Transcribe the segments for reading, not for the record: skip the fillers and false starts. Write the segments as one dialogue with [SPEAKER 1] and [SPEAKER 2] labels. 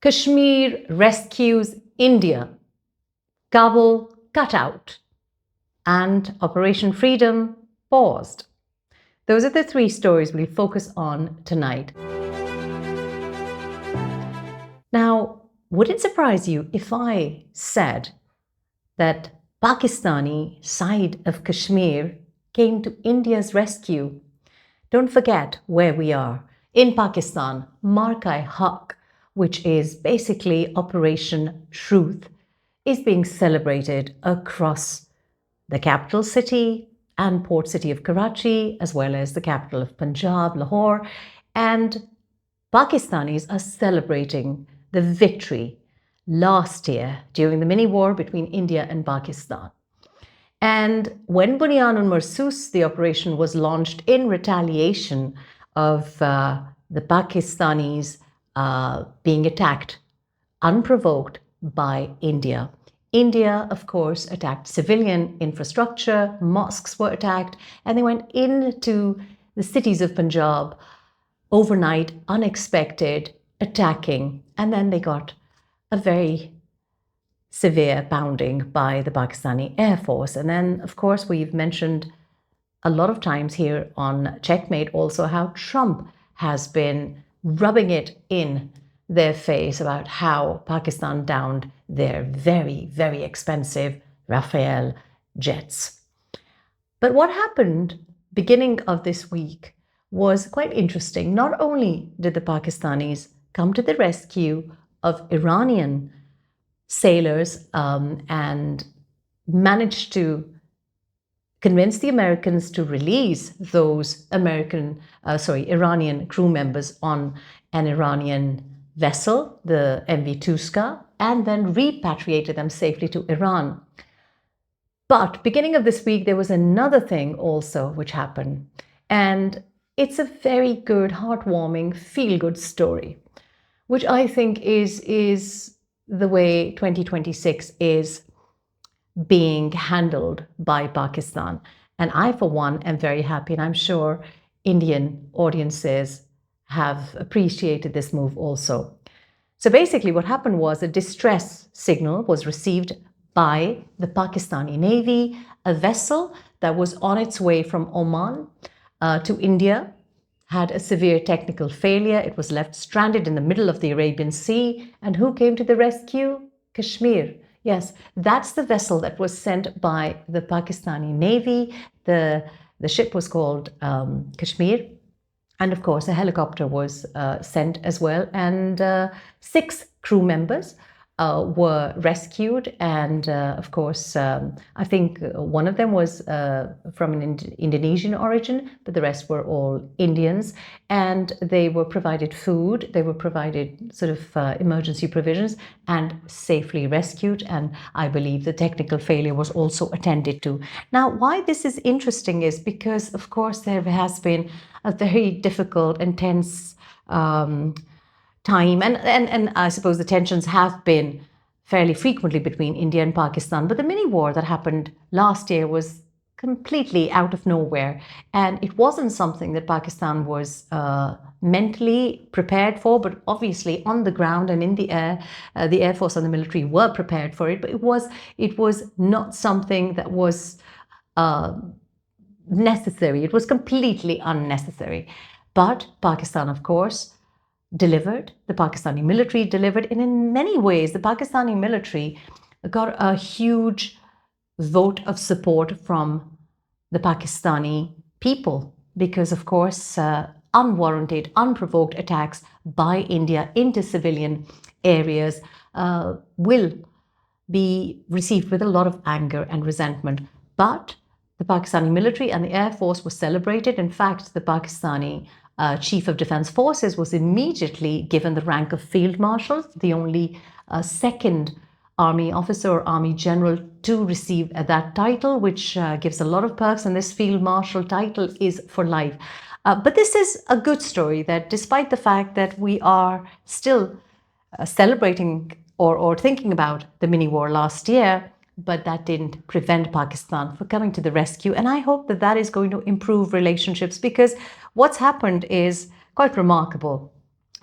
[SPEAKER 1] Kashmir rescues India, Kabul cut out, and Operation Freedom paused. Those are the three stories we'll focus on tonight. Now, would it surprise you if I said that Pakistani side of Kashmir came to India's rescue? Don't forget where we are. In Pakistan, Mark-i-Haq, which is basically Operation Truth, is being celebrated across the capital city and port city of Karachi, as well as the capital of Punjab, Lahore. And Pakistanis are celebrating the victory last year during the mini war between India and Pakistan. And when Bunyan Marsus, the operation was launched in retaliation of the Pakistanis being attacked unprovoked by India. India, of course, attacked civilian infrastructure, mosques were attacked, and they went into the cities of Punjab overnight, unexpected, attacking, and then they got a very severe pounding by the Pakistani Air Force. And then, of course, we've mentioned a lot of times here on Checkmate also how Trump has been rubbing it in their face about how Pakistan downed their very, very expensive Rafale jets. But what happened beginning of this week was quite interesting. Not only did the Pakistanis come to the rescue of Iranian sailors and managed to convince the Americans to release those Iranian crew members on an Iranian vessel, the MV Tuska, and then repatriated them safely to Iran. But beginning of this week, there was another thing also which happened. And it's a very good, heartwarming, feel-good story, which I think is the way 2026 is being handled by Pakistan. And I, for one, am very happy, and I'm sure Indian audiences have appreciated this move also. So basically what happened was a distress signal was received by the Pakistani Navy, a vessel that was on its way from Oman to India, had a severe technical failure. It was left stranded in the middle of the Arabian Sea. And who came to the rescue? Kashmir. Yes, that's the vessel that was sent by the Pakistani Navy. The ship was called Kashmir. And of course, a helicopter was sent as well. And 6 crew members were rescued. And of course, I think one of them was from an Indonesian origin, but the rest were all Indians. And they were provided food, they were provided sort of emergency provisions and safely rescued. And I believe the technical failure was also attended to. Now, why this is interesting is because, of course, there has been a very difficult and tense time, and I suppose the tensions have been fairly frequently between India and Pakistan. But the mini war that happened last year was completely out of nowhere, and it wasn't something that Pakistan was mentally prepared for, but obviously on the ground and in the Air Force and the military were prepared for it. But it was not something that was necessary. It was completely unnecessary. But Pakistan, of course, delivered. The Pakistani military delivered. And in many ways, the Pakistani military got a huge vote of support from the Pakistani people because, of course, unwarranted, unprovoked attacks by India into civilian areas will be received with a lot of anger and resentment. But the Pakistani military and the Air Force were celebrated. In fact, the Pakistani Chief of Defense Forces was immediately given the rank of Field Marshal, the only second Army officer or Army general to receive that title, which gives a lot of perks. And this Field Marshal title is for life. But this is a good story that despite the fact that we are still celebrating or thinking about the mini war last year, but that didn't prevent Pakistan from coming to the rescue. And I hope that that is going to improve relationships, because what's happened is quite remarkable.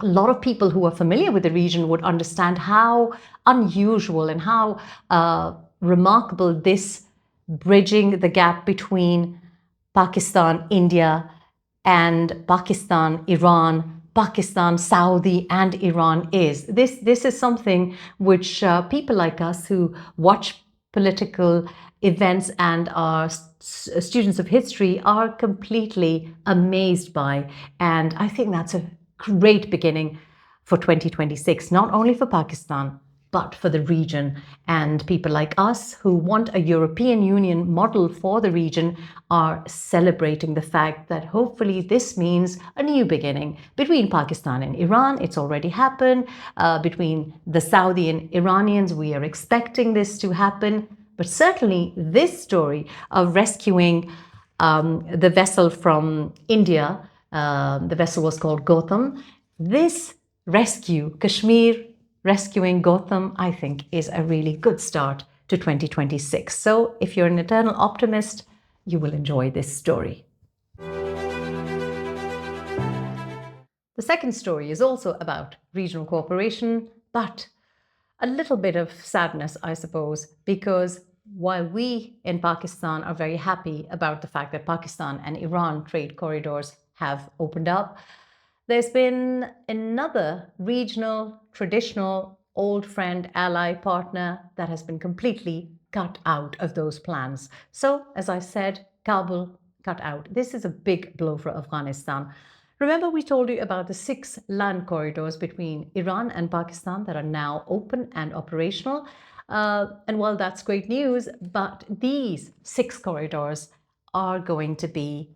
[SPEAKER 1] a lot of people who are familiar with the region would understand how unusual and how remarkable this bridging the gap between Pakistan, India, and Pakistan, Iran, Pakistan, Saudi, and Iran is. This is something which people like us who watch political events and are students of history are completely amazed by. And I think that's a great beginning for 2026, not only for Pakistan, but for the region. And people like us who want a European Union model for the region are celebrating the fact that hopefully this means a new beginning between Pakistan and Iran. It's already happened. Between the Saudi and Iranians, we are expecting this to happen. But certainly this story of rescuing the vessel from India, the vessel was called Gotham. This rescue, Kashmir rescuing Gotham, I think is a really good start to 2026. So if you're an eternal optimist, you will enjoy this story. The second story is also about regional cooperation, but a little bit of sadness, I suppose, because while we in Pakistan are very happy about the fact that Pakistan and Iran trade corridors have opened up, there's been another regional, traditional, old friend, ally, partner that has been completely cut out of those plans. So, as I said, Kabul cut out. This is a big blow for Afghanistan. Remember, we told you about the 6 land corridors between Iran and Pakistan that are now open and operational. And well, that's great news, but these 6 corridors are going to be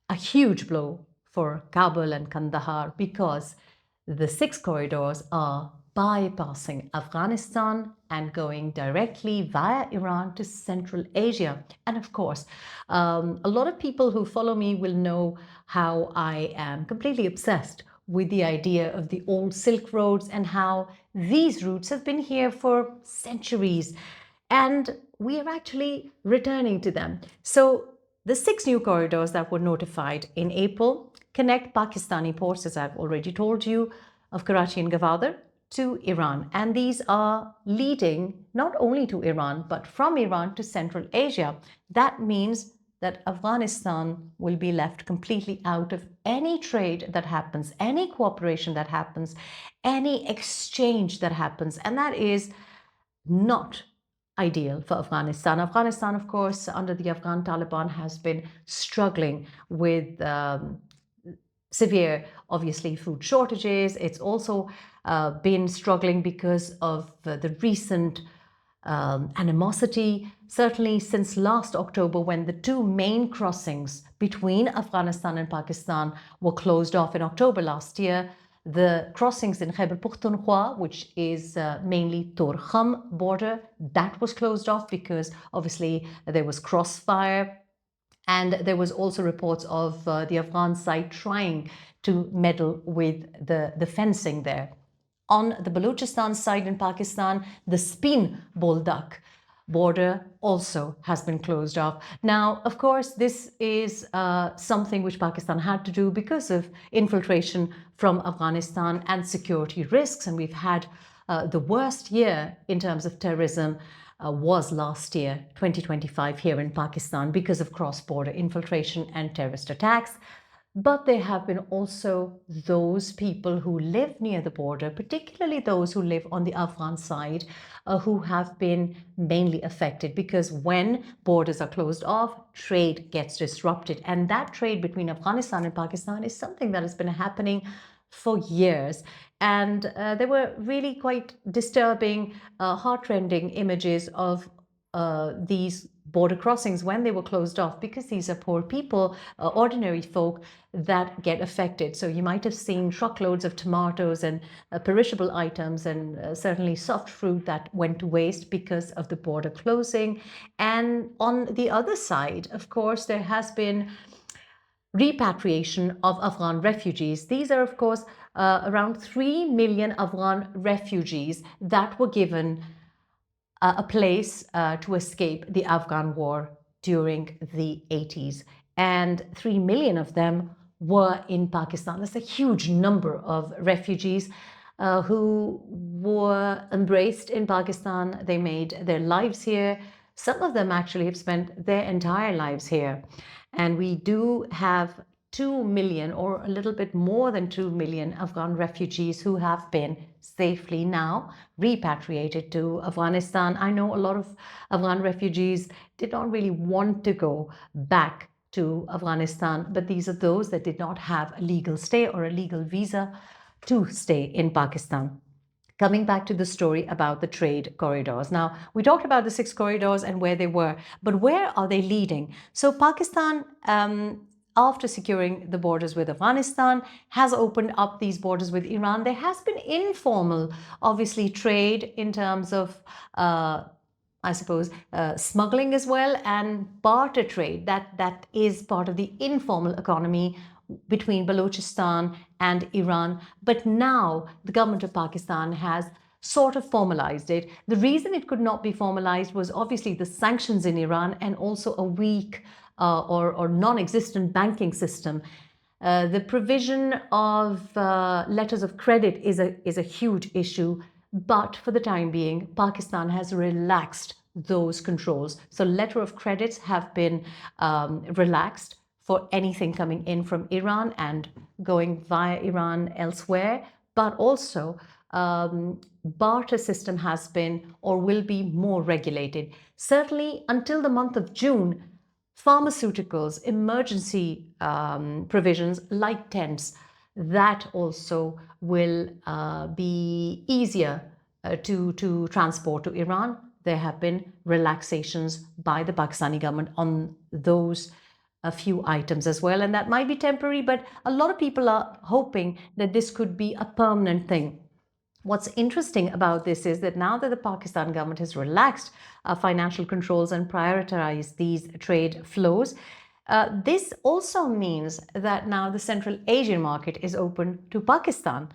[SPEAKER 1] a huge blow for Kabul and Kandahar because the 6 corridors are bypassing Afghanistan and going directly via Iran to Central Asia. And of course, a lot of people who follow me will know how I am completely obsessed with the idea of the old Silk Roads and how these routes have been here for centuries. And we are actually returning to them. So the 6 new corridors that were notified in April connect Pakistani ports, as I've already told you, of Karachi and Gwadar to Iran. And these are leading not only to Iran, but from Iran to Central Asia. That means that Afghanistan will be left completely out of any trade that happens, any cooperation that happens, any exchange that happens. And that is not ideal for Afghanistan. Afghanistan, of course, under the Afghan Taliban has been struggling with severe, obviously, food shortages. It's also been struggling because of the recent animosity, certainly since last October when the 2 main crossings between Afghanistan and Pakistan were closed off in October last year. The crossings in Khyber Pakhtunkhwa, which is mainly Torkham border, that was closed off because obviously there was crossfire. And there was also reports of the Afghan side trying to meddle with the fencing there. On the Balochistan side in Pakistan, the Spin Boldak border also has been closed off. Now, of course, this is something which Pakistan had to do because of infiltration from Afghanistan and security risks. And we've had the worst year in terms of terrorism was last year, 2025, here in Pakistan because of cross-border infiltration and terrorist attacks. But there have been also those people who live near the border, particularly those who live on the Afghan side, who have been mainly affected because when borders are closed off, trade gets disrupted. And that trade between Afghanistan and Pakistan is something that has been happening for years. And there were really quite disturbing, heart-rending images of these border crossings when they were closed off because these are poor people, ordinary folk that get affected. So you might have seen truckloads of tomatoes and perishable items and certainly soft fruit that went to waste because of the border closing. And on the other side, of course, there has been repatriation of Afghan refugees. These are, of course, around 3 million Afghan refugees that were given a place to escape the Afghan war during the 80s. And 3 million of them were in Pakistan. That's a huge number of refugees who were embraced in Pakistan. They made their lives here. Some of them actually have spent their entire lives here. And we do have 2 million or a little bit more than 2 million Afghan refugees who have been safely now repatriated to Afghanistan. I know a lot of Afghan refugees did not really want to go back to Afghanistan, but these are those that did not have a legal stay or a legal visa to stay in Pakistan. Coming back to the story about the trade corridors. Now, we talked about the 6 corridors and where they were, but where are they leading? So Pakistan, after securing the borders with Afghanistan, has opened up these borders with Iran. There has been informal, obviously, trade in terms of I suppose, smuggling as well, and barter trade. That is part of the informal economy between Balochistan and Iran. But now the government of Pakistan has sort of formalized it. The reason it could not be formalized was obviously the sanctions in Iran and also a weak or non-existent banking system. The provision of letters of credit is a huge issue, but for the time being, Pakistan has relaxed those controls. So letter of credits have been relaxed for anything coming in from Iran and going via Iran elsewhere, but also barter system has been or will be more regulated. Certainly until the month of June, pharmaceuticals, emergency provisions like tents, that also will be easier to transport to Iran. There have been relaxations by the Pakistani government on those a few items as well, and that might be temporary, but a lot of people are hoping that this could be a permanent thing. What's interesting about this is that now that the Pakistan government has relaxed financial controls and prioritized these trade flows, this also means that now the Central Asian market is open to Pakistan,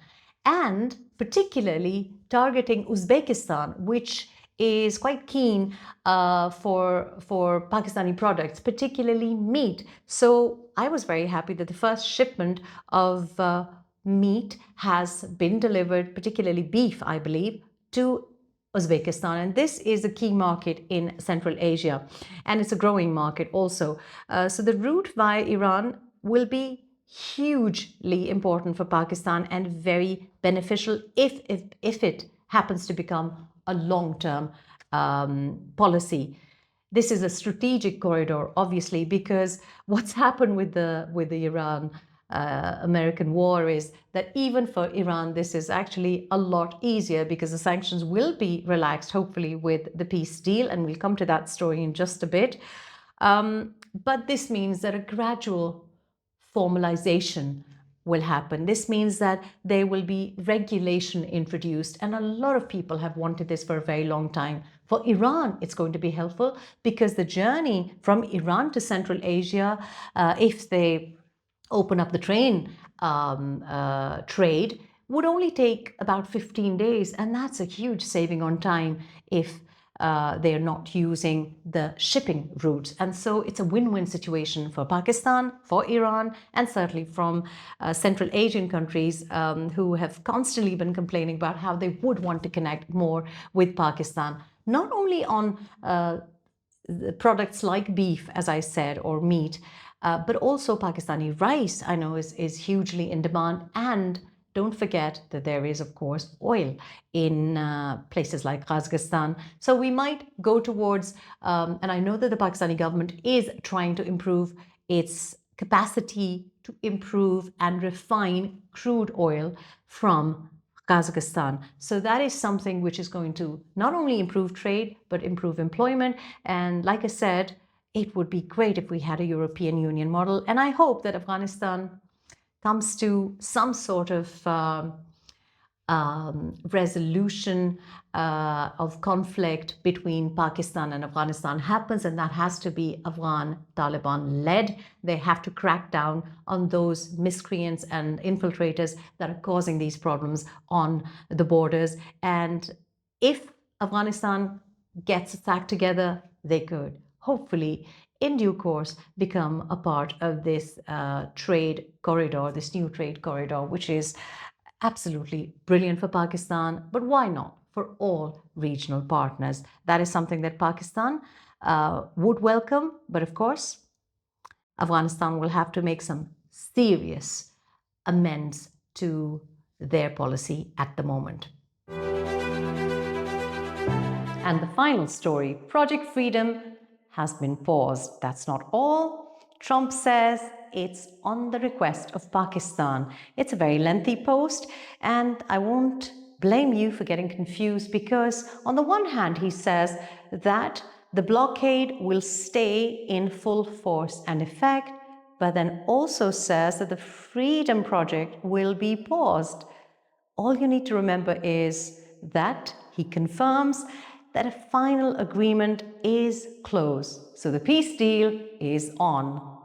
[SPEAKER 1] and particularly targeting Uzbekistan, which is quite keen for Pakistani products, particularly meat. So I was very happy that the first shipment of meat has been delivered, particularly beef, I believe, to Uzbekistan. And this is a key market in Central Asia, and it's a growing market also. So the route via Iran will be hugely important for Pakistan and very beneficial if it happens to become a long-term policy. This is a strategic corridor, obviously, because what's happened with the Iran American war is that even for Iran, this is actually a lot easier because the sanctions will be relaxed, hopefully, with the peace deal, and we'll come to that story in just a bit. But this means that a gradual formalization will happen. This means that there will be regulation introduced, and a lot of people have wanted this for a very long time. For Iran, it's going to be helpful because the journey from Iran to Central Asia, if they open up the train trade, would only take about 15 days, and that's a huge saving on time if they are not using the shipping routes. And so it's a win-win situation for Pakistan, for Iran, and certainly from Central Asian countries who have constantly been complaining about how they would want to connect more with Pakistan, not only on products like beef, as I said, or meat, but also Pakistani rice, I know, is hugely in demand. And don't forget that there is, of course, oil in places like Kazakhstan. So we might go towards, and I know that the Pakistani government is trying to improve its capacity to improve and refine crude oil from Kazakhstan. So that is something which is going to not only improve trade, but improve employment. And like I said, it would be great if we had a European Union model. And I hope that Afghanistan comes to some sort of resolution of conflict between Pakistan and Afghanistan happens, and that has to be Afghan Taliban led. They have to crack down on those miscreants and infiltrators that are causing these problems on the borders. And if Afghanistan gets its act together, they could hopefully in due course become a part of this trade corridor, this new trade corridor, which is absolutely brilliant for Pakistan. But why not for all regional partners? That is something that Pakistan would welcome. But of course, Afghanistan will have to make some serious amends to their policy at the moment. And the final story, Project Freedom has been paused. That's not all. Trump says it's on the request of Pakistan. It's a very lengthy post, and I won't blame you for getting confused because, on the one hand, he says that the blockade will stay in full force and effect, but then also says that the Freedom Project will be paused. All you need to remember is that he confirms that a final agreement is close, so the peace deal is on.